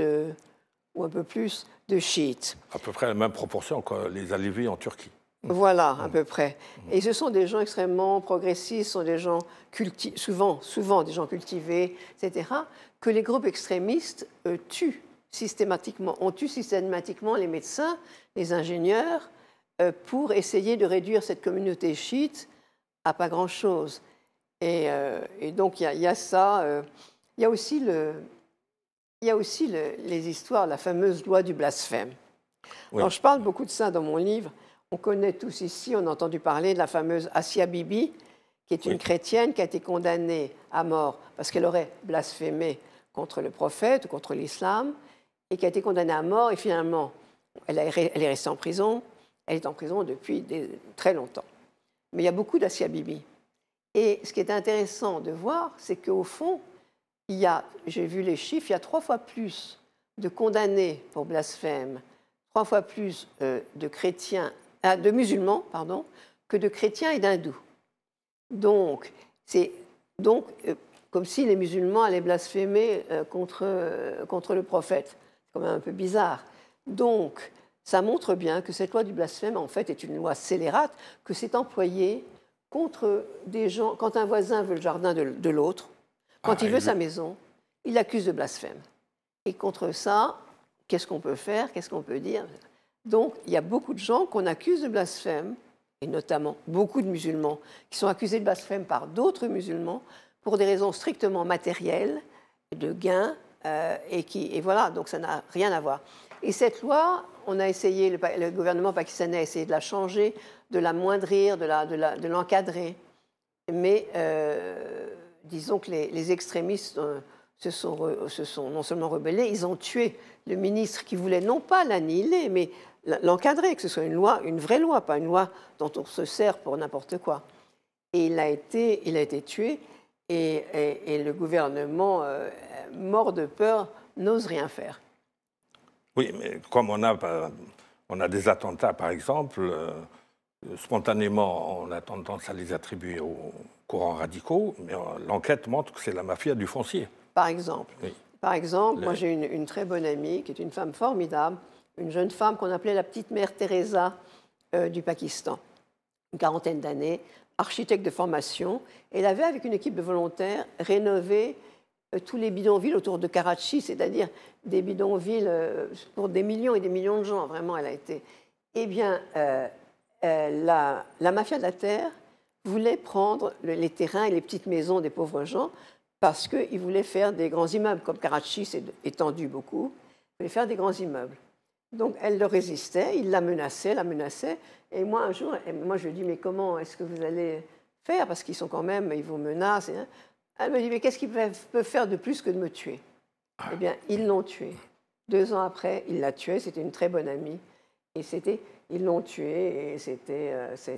ou un peu plus, de chiites. À peu près la même proportion que les Alevis en Turquie. Voilà, à peu près. Et ce sont des gens extrêmement progressistes, sont des gens souvent des gens cultivés, etc., que les groupes extrémistes tuent systématiquement. On tue systématiquement les médecins, les ingénieurs, pour essayer de réduire cette communauté chiite à pas grand-chose. Et donc, il y a ça. Il y a aussi les histoires, la fameuse loi du blasphème. Oui. Alors, je parle beaucoup de ça dans mon livre. On connaît tous ici, on a entendu parler de la fameuse Asia Bibi, qui est une chrétienne qui a été condamnée à mort parce qu'elle aurait blasphémé contre le prophète ou contre l'islam, et qui a été condamnée à mort, et finalement, elle est restée en prison. Elle est en prison depuis très longtemps. Mais il y a beaucoup d'Asia Bibi. Et ce qui est intéressant de voir, c'est qu'au fond, j'ai vu les chiffres, il y a 3 fois plus de condamnés pour blasphème, 3 fois plus de musulmans, que de chrétiens et d'hindous. Donc, c'est comme si les musulmans allaient blasphémer contre le prophète. C'est quand même un peu bizarre. Donc, ça montre bien que cette loi du blasphème, en fait, est une loi scélérate, que c'est employé contre des gens. Quand un voisin veut le jardin de l'autre, quand il veut sa maison, il l'accuse de blasphème. Et contre ça, qu'est-ce qu'on peut faire? Qu'est-ce qu'on peut dire? Donc, il y a beaucoup de gens qu'on accuse de blasphème, et notamment beaucoup de musulmans, qui sont accusés de blasphème par d'autres musulmans pour des raisons strictement matérielles, de gains, et voilà, donc ça n'a rien à voir. Et cette loi, on a essayé, le gouvernement pakistanais a essayé de la changer, de l'amoindrir, de l'encadrer. mais disons que les extrémistes se sont non seulement rebellés, ils ont tué le ministre qui voulait non pas l'annihiler, mais l'encadrer, que ce soit une vraie loi, pas une loi dont on se sert pour n'importe quoi. Et il a été tué, et le gouvernement, mort de peur, n'ose rien faire. Oui, mais comme on a des attentats, par exemple, spontanément, on a tendance à les attribuer aux courants radicaux, mais l'enquête montre que c'est la mafia du foncier. Par exemple. Oui. Par exemple, moi j'ai une très bonne amie qui est une femme formidable, une jeune femme qu'on appelait la petite mère Teresa du Pakistan, une quarantaine d'années, architecte de formation. Elle avait, avec une équipe de volontaires, rénové tous les bidonvilles autour de Karachi, c'est-à-dire des bidonvilles pour des millions et des millions de gens. Vraiment, elle a été. Eh bien, la mafia de la terre voulait prendre les terrains et les petites maisons des pauvres gens parce qu'ils voulaient faire des grands immeubles. Comme Karachi s'est étendu beaucoup, ils voulaient faire des grands immeubles. Donc, elle le résistait, il la menaçait. Et moi, un jour, je lui dis, mais comment est-ce que vous allez faire? Parce qu'ils sont quand même, ils vous menacent. Hein. Elle me dit, mais qu'est-ce qu'ils peuvent faire de plus que de me tuer? Eh bien, ils l'ont tué. 2 ans après, il l'a tué. C'était une très bonne amie. Et ils l'ont tuée et c'était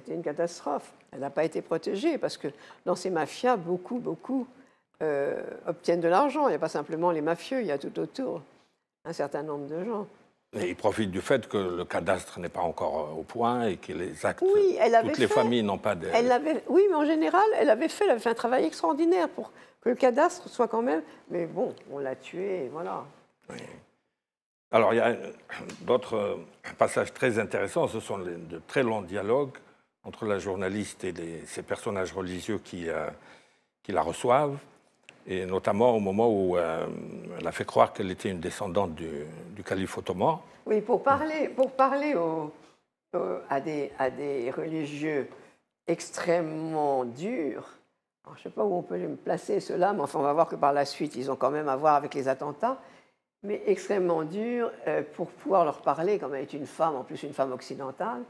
une catastrophe. Elle n'a pas été protégée parce que dans ces mafias, beaucoup obtiennent de l'argent. Il n'y a pas simplement les mafieux, il y a tout autour un certain nombre de gens. Et ils profitent du fait que le cadastre n'est pas encore au point et que les actes, oui, toutes les familles n'ont pas de... Oui, mais en général, elle avait fait un travail extraordinaire pour que le cadastre soit quand même... Mais bon, on l'a tué, et voilà. Oui. Alors, il y a d'autres passages très intéressants. Ce sont de très longs dialogues entre la journaliste et ces personnages religieux qui la reçoivent, et notamment au moment où elle a fait croire qu'elle était une descendante du calife ottoman. Oui, pour parler à des religieux extrêmement durs, alors, je ne sais pas où on peut les placer ceux-là, mais enfin, on va voir que par la suite, ils ont quand même à voir avec les attentats, mais extrêmement durs, pour pouvoir leur parler, comme elle est une femme, en plus une femme occidentale,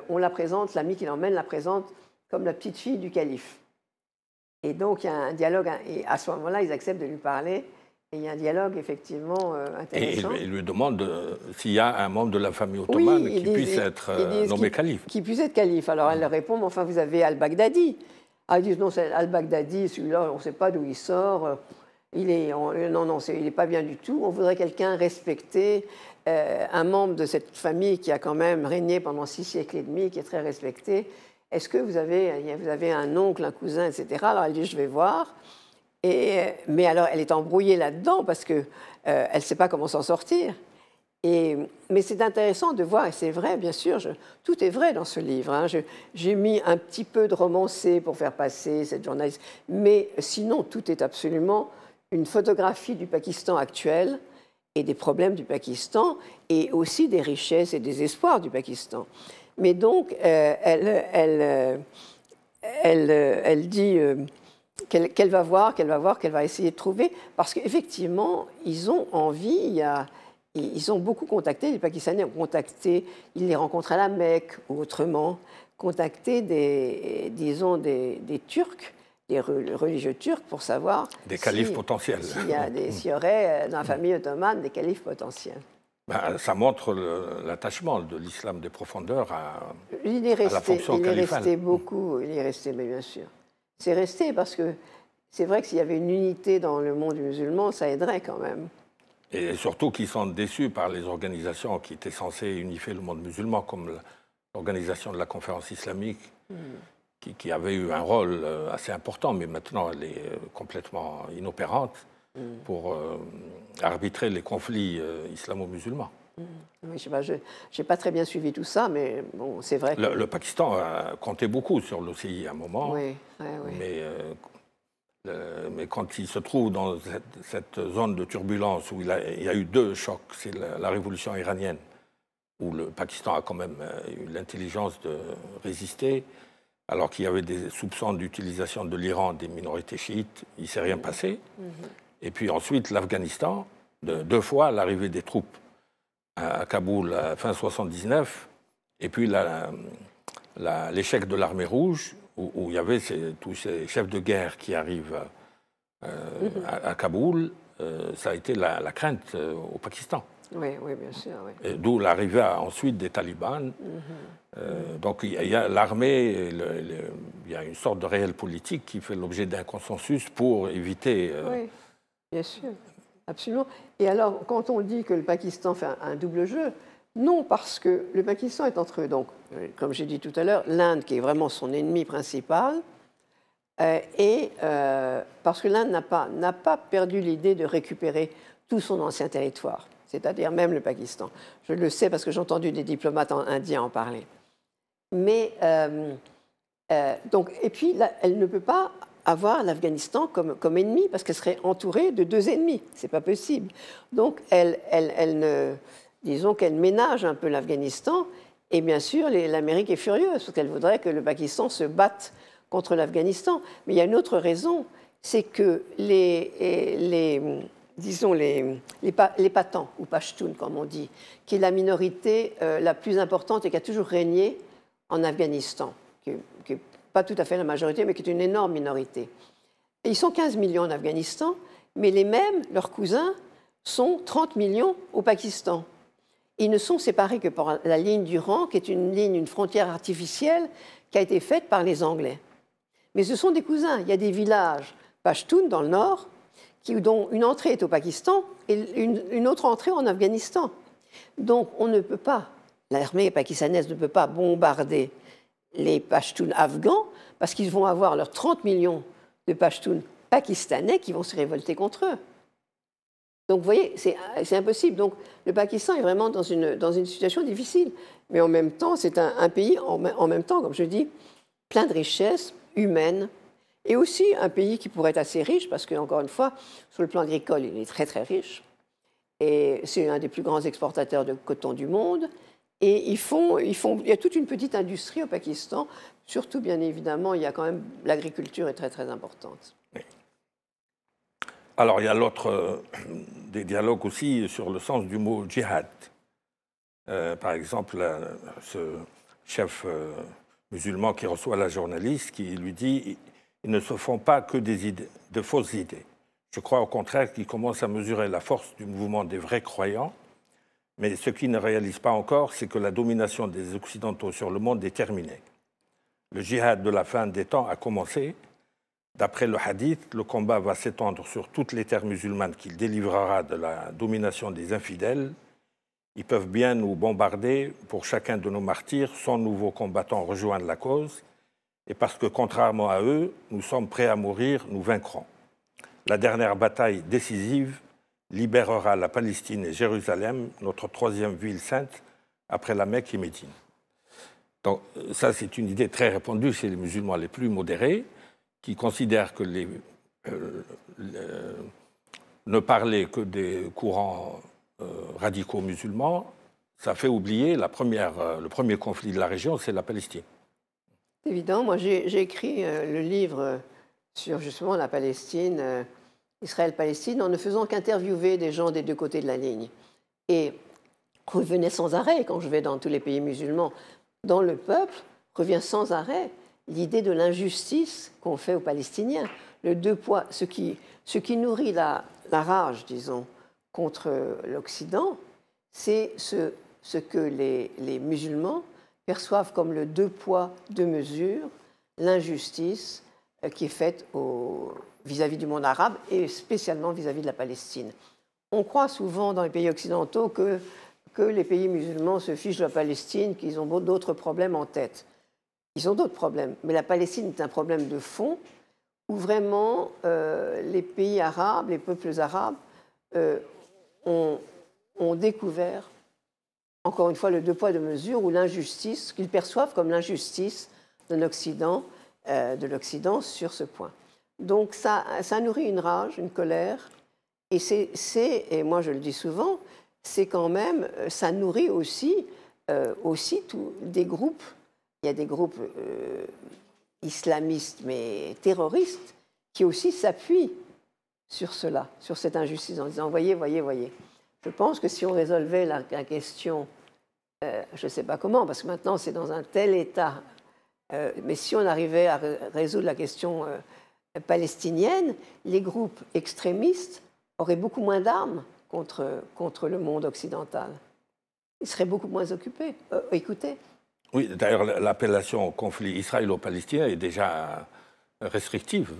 on la présente, l'ami qui l'emmène la présente comme la petite fille du calife. Et donc, il y a un dialogue, et à ce moment-là, ils acceptent de lui parler, et il y a un dialogue effectivement intéressant. Et il lui demande s'il y a un membre de la famille ottomane qui puisse être nommé calife. Qui puisse être calife. Alors, elle leur répond, mais enfin, vous avez al-Baghdadi. Ah, ils disent, non, c'est al-Baghdadi, celui-là, on ne sait pas d'où il sort. Il n'est pas bien du tout. On voudrait quelqu'un respecté, un membre de cette famille qui a quand même régné pendant 6 siècles et demi, qui est très respecté. Est-ce que vous avez un oncle, un cousin, etc. Alors elle dit, je vais voir. Mais alors, elle est embrouillée là-dedans parce qu'elle ne sait pas comment s'en sortir. Mais c'est intéressant de voir, et c'est vrai, bien sûr, tout est vrai dans ce livre. Hein. J'ai mis un petit peu de romancé pour faire passer cette journaliste. Mais sinon, tout est absolument une photographie du Pakistan actuel et des problèmes du Pakistan et aussi des richesses et des espoirs du Pakistan. Mais donc, elle dit qu'elle va voir, qu'elle va essayer de trouver, parce qu'effectivement, ils ont envie, ils ont beaucoup contacté, les Pakistanais ont contacté, ils les rencontrent à la Mecque ou autrement, contacté des Turcs, des religieux turcs, pour savoir des califes potentiels. S'il y aurait dans la famille ottomane des califes potentiels. Ben, ça montre l'attachement de l'islam des profondeurs à la fonction califale. Il est resté beaucoup, il est resté, mais bien sûr. C'est resté parce que c'est vrai que s'il y avait une unité dans le monde musulman, ça aiderait quand même. Et surtout qu'ils sont déçus par les organisations qui étaient censées unifier le monde musulman, comme l'organisation de la conférence islamique, qui avait eu un rôle assez important, mais maintenant elle est complètement inopérante pour arbitrer les conflits islamo-musulmans. Oui, je n'ai pas très bien suivi tout ça, mais bon, c'est vrai que... Le Pakistan a compté beaucoup sur l'OCI à un moment, oui. Mais quand il se trouve dans cette zone de turbulence où il y a eu 2 chocs, c'est la révolution iranienne, où le Pakistan a quand même eu l'intelligence de résister, alors qu'il y avait des soupçons d'utilisation de l'Iran des minorités chiites, il ne s'est rien passé. Et puis ensuite, l'Afghanistan, 2 fois l'arrivée des troupes à Kaboul à fin 79, et puis l'échec de l'armée rouge, où il y avait tous ces chefs de guerre qui arrivent à Kaboul, ça a été la crainte au Pakistan. Oui, oui, bien sûr. Oui. D'où l'arrivée ensuite des talibans. Donc il y a l'armée, il y a une sorte de réel politique qui fait l'objet d'un consensus pour éviter... Oui, bien sûr, absolument. Et alors, quand on dit que le Pakistan fait un double jeu, non, parce que le Pakistan est entre eux. Donc, comme j'ai dit tout à l'heure, l'Inde, qui est vraiment son ennemi principal, et parce que l'Inde n'a pas perdu l'idée de récupérer tout son ancien territoire, c'est-à-dire même le Pakistan. Je le sais parce que j'ai entendu des diplomates indiens en parler. Mais, donc, et puis, là, elle ne peut pas avoir l'Afghanistan comme ennemi parce qu'elle serait entourée de deux ennemis. Ce n'est pas possible. Donc, disons qu'elle ménage un peu l'Afghanistan. Et bien sûr, l'Amérique est furieuse parce qu'elle voudrait que le Pakistan se batte contre l'Afghanistan. Mais il y a une autre raison, c'est que les Pathans, ou Pashtuns, comme on dit, qui est la minorité la plus importante et qui a toujours régné en Afghanistan, qui n'est pas tout à fait la majorité, mais qui est une énorme minorité. Et ils sont 15 millions en Afghanistan, mais les mêmes, leurs cousins, sont 30 millions au Pakistan. Ils ne sont séparés que par la ligne du Rang, qui est une frontière artificielle qui a été faite par les Anglais. Mais ce sont des cousins. Il y a des villages Pashtuns dans le nord, dont une entrée est au Pakistan et une autre entrée en Afghanistan. Donc on ne peut pas, l'armée pakistanaise ne peut pas bombarder les Pashtuns afghans parce qu'ils vont avoir leurs 30 millions de Pashtuns pakistanais qui vont se révolter contre eux. Donc vous voyez, c'est impossible. Donc le Pakistan est vraiment dans une situation difficile. Mais en même temps, c'est un pays, en même temps, comme je dis, plein de richesses humaines. Et aussi un pays qui pourrait être assez riche, parce qu'encore une fois, sur le plan agricole, il est très très riche. Et c'est un des plus grands exportateurs de coton du monde. Et il y a toute une petite industrie au Pakistan. Surtout, bien évidemment, il y a quand même l'agriculture est très très importante. Alors, il y a des dialogues aussi sur le sens du mot djihad. Par exemple, ce chef musulman qui reçoit la journaliste, qui lui dit « Ils ne se font pas que de fausses idées. Je crois au contraire qu'ils commencent à mesurer la force du mouvement des vrais croyants, mais ce qu'ils ne réalisent pas encore, c'est que la domination des Occidentaux sur le monde est terminée. Le djihad de la fin des temps a commencé. D'après le hadith, le combat va s'étendre sur toutes les terres musulmanes qu'il délivrera de la domination des infidèles. Ils peuvent bien nous bombarder pour chacun de nos martyrs, 100 nouveaux combattants rejoindre la cause, et parce que, contrairement à eux, nous sommes prêts à mourir, nous vaincrons. La dernière bataille décisive libérera la Palestine et Jérusalem, notre troisième ville sainte, après la Mecque et Médine. Donc, ça, c'est une idée très répandue chez les musulmans les plus modérés, qui considèrent que ne parler que des courants radicaux musulmans, ça fait oublier le premier conflit de la région, c'est la Palestine. C'est évident. Moi, j'ai écrit le livre sur justement la Palestine, Israël-Palestine, en ne faisant qu'interviewer des gens des deux côtés de la ligne. Et revenait sans arrêt, quand je vais dans tous les pays musulmans, dans le peuple, revient sans arrêt l'idée de l'injustice qu'on fait aux Palestiniens. Le deux poids, ce qui nourrit la rage, disons, contre l'Occident, c'est ce que les musulmans perçoivent comme le deux poids, deux mesures, l'injustice qui est faite vis-à-vis du monde arabe et spécialement vis-à-vis de la Palestine. On croit souvent dans les pays occidentaux que les pays musulmans se fichent de la Palestine, qu'ils ont d'autres problèmes en tête. Ils ont d'autres problèmes, mais la Palestine est un problème de fond où vraiment les pays arabes, les peuples arabes ont découvert, encore une fois, le deux poids, deux mesures, ou l'injustice, qu'ils perçoivent comme l'injustice de l'Occident sur ce point. Donc ça nourrit une rage, une colère, et moi je le dis souvent, c'est quand même, ça nourrit aussi des groupes. Il y a des groupes islamistes, mais terroristes, qui aussi s'appuient sur cela, sur cette injustice, en disant « voyez, voyez, voyez ». Je pense que si on résolvait la question, je ne sais pas comment, parce que maintenant c'est dans un tel état Mais si on arrivait à résoudre la question palestinienne, les groupes extrémistes auraient beaucoup moins d'armes contre le monde occidental. Ils seraient beaucoup moins écoutés. Oui, d'ailleurs, l'appellation conflit israélo-palestinien est déjà restrictive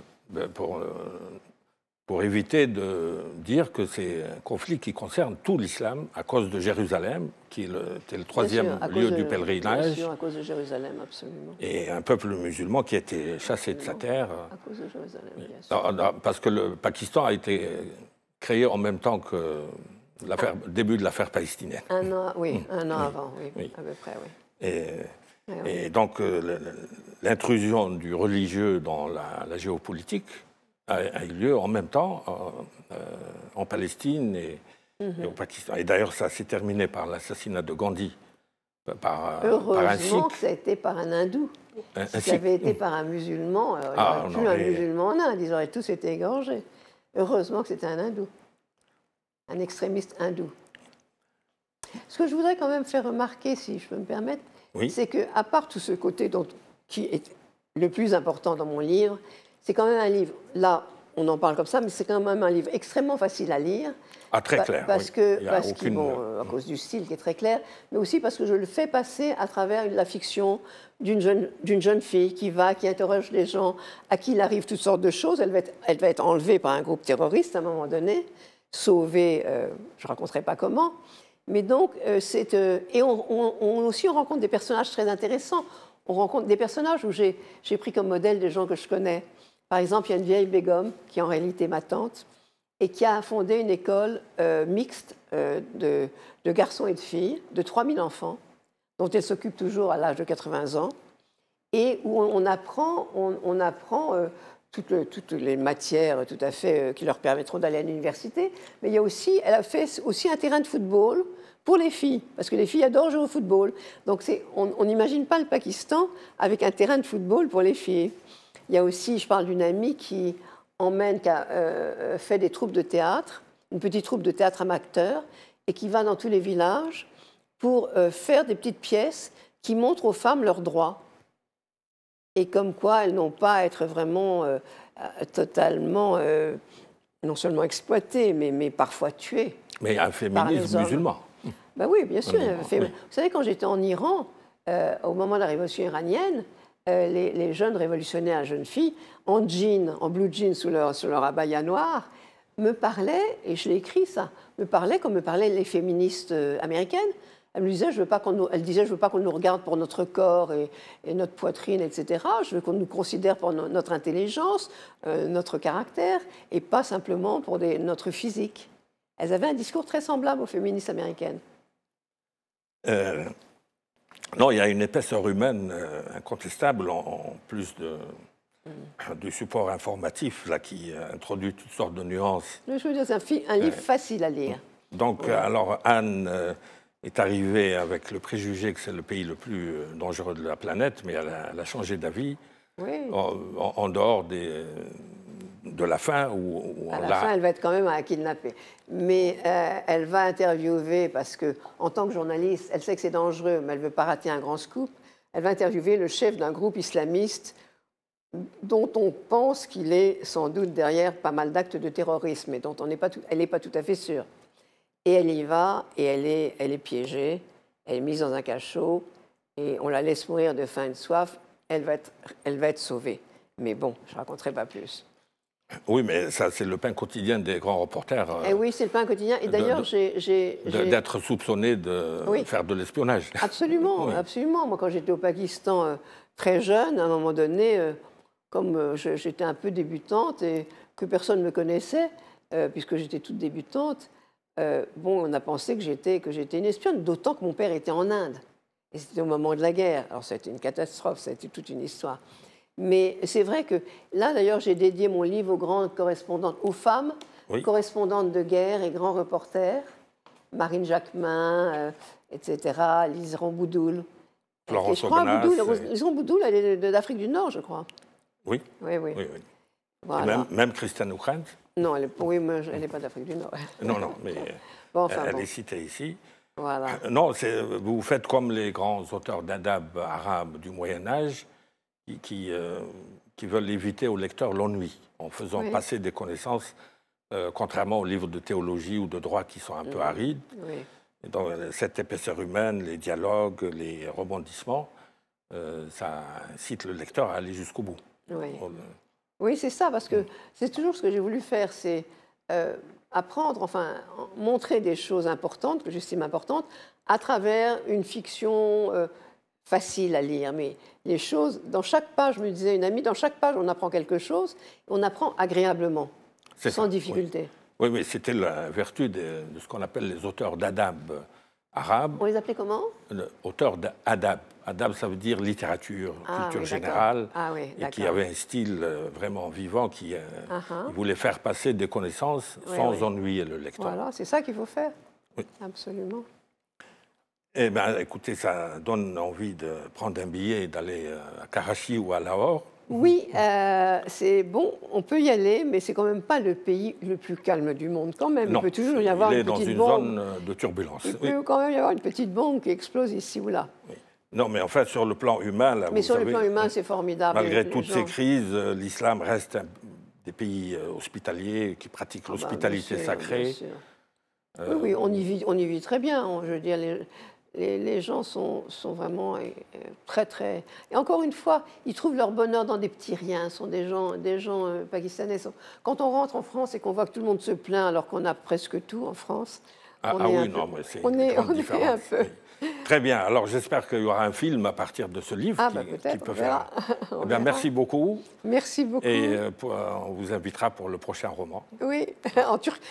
pour éviter de dire que c'est un conflit qui concerne tout l'islam à cause de Jérusalem, qui était le troisième lieu du pèlerinage. Bien sûr, à cause de Jérusalem, absolument. Et un peuple musulman qui a été chassé de sa terre. À cause de Jérusalem, bien sûr. Parce que le Pakistan a été créé en même temps que le début de l'affaire palestinienne. Un an avant, oui, à peu près, oui. Et donc, l'intrusion du religieux dans la géopolitique a eu lieu en même temps en Palestine et au Pakistan. Et d'ailleurs, ça s'est terminé par l'assassinat de Gandhi Heureusement que ça a été par un hindou. Si ça avait été par un musulman, il n'y aurait plus un musulman en Inde. Ils auraient tous été égorgés. Heureusement que c'était un hindou, un extrémiste hindou. Ce que je voudrais quand même faire remarquer, si je peux me permettre, c'est qu'à part tout ce côté qui est le plus important dans mon livre, c'est quand même un livre, là, on en parle comme ça, mais c'est quand même un livre extrêmement facile à lire. Ah, très clair. Parce à cause du style qui est très clair, mais aussi parce que je le fais passer à travers la fiction d'une jeune fille qui interroge les gens, à qui il arrive toutes sortes de choses. Elle va être enlevée par un groupe terroriste à un moment donné, sauvée, je ne raconterai pas comment. Mais donc, et on rencontre des personnages très intéressants. On rencontre des personnages où j'ai pris comme modèle des gens que je connais. Par exemple, il y a une vieille Begum, qui est en réalité ma tante, et qui a fondé une école mixte de garçons et de filles, de 3000 enfants, dont elle s'occupe toujours à l'âge de 80 ans, et où on apprend toutes les matières tout à fait qui leur permettront d'aller à l'université. Mais elle a fait aussi un terrain de football pour les filles, parce que les filles adorent jouer au football. Donc on n'imagine pas le Pakistan avec un terrain de football pour les filles. Il y a aussi, je parle d'une amie qui fait des troupes de théâtre, une petite troupe de théâtre amateur, et qui va dans tous les villages pour faire des petites pièces qui montrent aux femmes leurs droits. Et comme quoi elles n'ont pas à être vraiment totalement, non seulement exploitées, mais parfois tuées. Mais un féminisme musulman. Ben oui, bien sûr. Vous savez, quand j'étais en Iran, au moment de la révolution iranienne, les jeunes révolutionnaires, jeunes filles, en blue jean sous leur abaya noir, me parlaient, et je l'ai écrit ça, me parlaient comme me parlaient les féministes américaines. Elle me disait, je veux pas qu'on nous regarde pour notre corps et notre poitrine, etc. Je veux qu'on nous considère pour notre intelligence, notre caractère, et pas simplement pour notre physique. Elles avaient un discours très semblable aux féministes américaines. Non, il y a une épaisseur humaine incontestable, en plus du support informatif là, qui introduit toutes sortes de nuances. Je veux dire, c'est un livre facile à lire. Donc, alors, Anne est arrivée avec le préjugé que c'est le pays le plus dangereux de la planète, mais elle a changé d'avis en dehors de la fin. À la fin, elle va être quand même kidnappée. Mais elle va interviewer, parce qu'en tant que journaliste, elle sait que c'est dangereux, mais elle ne veut pas rater un grand scoop. Elle va interviewer le chef d'un groupe islamiste dont on pense qu'il est sans doute derrière pas mal d'actes de terrorisme, mais dont elle n'est pas tout à fait sûre. Et elle y va, et elle est piégée, elle est mise dans un cachot, et on la laisse mourir de faim et de soif. Elle va être sauvée. Mais bon, je ne raconterai pas plus. Oui, mais ça, c'est le pain quotidien des grands reporters. Oui, c'est le pain quotidien. Et d'ailleurs, d'être soupçonné de faire de l'espionnage. Absolument, absolument. Moi, quand j'étais au Pakistan très jeune, à un moment donné, comme j'étais un peu débutante et que personne ne me connaissait, puisque j'étais toute débutante, on a pensé que j'étais une espionne, d'autant que mon père était en Inde. Et c'était au moment de la guerre. Alors, ça a été une catastrophe, ça a été toute une histoire. Mais c'est vrai que là, d'ailleurs, j'ai dédié mon livre aux grandes correspondantes, aux femmes, correspondantes de guerre et grands reporters, Marine Jacquemin, etc., Lise Ramboudoul. Florence Aubenas. Lise Ramboudoul, elle est d'Afrique du Nord, je crois. Oui. Voilà. Et même Christiane Oukrent. Non, elle n'est pas d'Afrique du Nord. Non, mais elle est citée ici. Voilà. Non, vous faites comme les grands auteurs d'adab arabes du Moyen-Âge. qui veulent éviter au lecteur l'ennui, en faisant passer des connaissances, contrairement aux livres de théologie ou de droit qui sont un peu arides. Oui. Et donc, cette épaisseur humaine, les dialogues, les rebondissements, ça incite le lecteur à aller jusqu'au bout. Oui, oui, c'est ça, parce que c'est toujours ce que j'ai voulu faire, c'est apprendre, enfin, montrer des choses importantes, que j'estime importantes, à travers une fiction facile à lire. Mais les choses, dans chaque page, me disait une amie, dans chaque page, on apprend quelque chose, on apprend agréablement, sans difficulté. Oui, mais c'était la vertu de ce qu'on appelle les auteurs d'adab arabes. On les appelait comment? Auteurs d'adab. Adab, ça veut dire littérature, culture générale, et qui avait un style vraiment vivant, qui voulait faire passer des connaissances sans ennuyer le lecteur. Voilà, c'est ça qu'il faut faire. Oui. Absolument. Eh bien, écoutez, ça donne envie de prendre un billet et d'aller à Karachi ou à Lahore. Oui, c'est bon, on peut y aller, mais c'est quand même pas le pays le plus calme du monde quand même. Non, il peut toujours y avoir une petite bombe. dans une zone de turbulence. Il peut quand même y avoir une petite bombe qui explose ici ou là. Oui. Non, mais enfin, sur le plan humain... Là, mais sur le plan humain, c'est formidable. Malgré toutes ces crises, l'islam reste des pays hospitaliers qui pratiquent l'hospitalité sacrée. Oui, on y vit très bien. Je veux dire, les gens sont vraiment très, très... Et encore une fois, ils trouvent leur bonheur dans des petits riens. Ce sont des gens pakistanais. Quand on rentre en France et qu'on voit que tout le monde se plaint alors qu'on a presque tout en France, on est un peu... Oui. Très bien. Alors, j'espère qu'il y aura un film à partir de ce livre qui peut faire... Eh bien, merci beaucoup. Merci beaucoup. Et on vous invitera pour le prochain roman. Oui,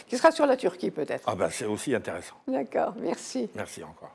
qui sera sur la Turquie peut-être. Ah ben, c'est aussi intéressant. D'accord, merci. Merci encore.